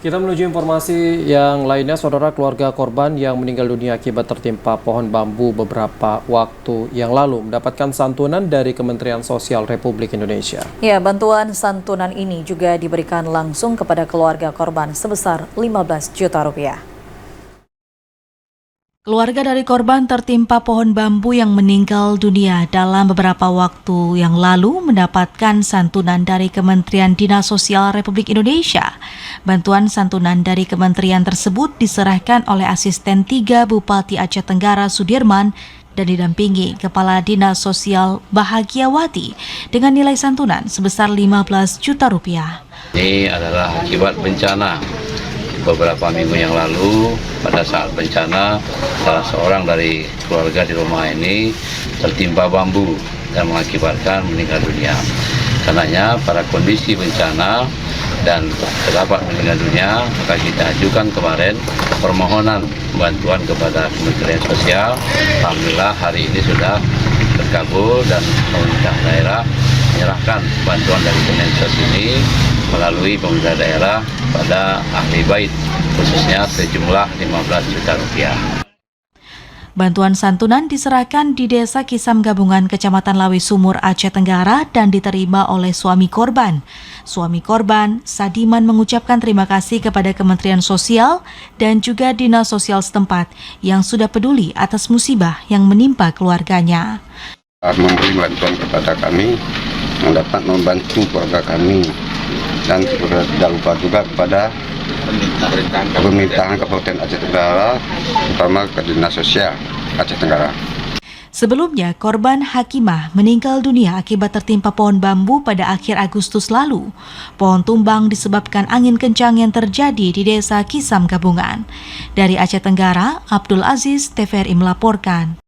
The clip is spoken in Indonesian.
Kita menuju informasi yang lainnya, saudara. Keluarga korban yang meninggal dunia akibat tertimpa pohon bambu beberapa waktu yang lalu mendapatkan santunan dari Kementerian Sosial Republik Indonesia. Ya, bantuan santunan ini juga diberikan langsung kepada keluarga korban sebesar 15 juta rupiah. Keluarga dari korban tertimpa pohon bambu yang meninggal dunia dalam beberapa waktu yang lalu mendapatkan santunan dari Kementerian Dinas Sosial Republik Indonesia. Bantuan santunan dari kementerian tersebut diserahkan oleh Asisten 3 Bupati Aceh Tenggara Sudirman dan didampingi Kepala Dinas Sosial Bahagiawati dengan nilai santunan sebesar 15 juta rupiah. Ini adalah akibat bencana. Beberapa minggu yang lalu, pada saat bencana, salah seorang dari keluarga di rumah ini tertimpa bambu dan mengakibatkan meninggal dunia. Karenanya, pada kondisi bencana dan terdapat meninggal dunia, maka kita ajukan kemarin permohonan bantuan kepada Kementerian Sosial. Alhamdulillah hari ini sudah terkabul dan pemerintah daerah menyerahkan bantuan dari Kemensos ini melalui pemerintah daerah pada ahli bait, khususnya sejumlah 15 juta rupiah. Bantuan santunan diserahkan di Desa Kisam Gabungan, Kecamatan Lawi Sumur, Aceh Tenggara dan diterima oleh suami korban. Suami korban, Sadiman, mengucapkan terima kasih kepada Kementerian Sosial dan juga Dinas Sosial setempat yang sudah peduli atas musibah yang menimpa keluarganya. Memberi bantuan kepada kami yang dapat membantu keluarga kami, dan tidak lupa juga kepada pemerintahan Kabupaten Aceh Tenggara, terutama ke Dinas Sosial Aceh Tenggara. Sebelumnya, korban Hakimah meninggal dunia akibat tertimpa pohon bambu pada akhir Agustus lalu. Pohon tumbang disebabkan angin kencang yang terjadi di Desa Kisam Gabungan. Dari Aceh Tenggara, Abdul Aziz, TVRI melaporkan.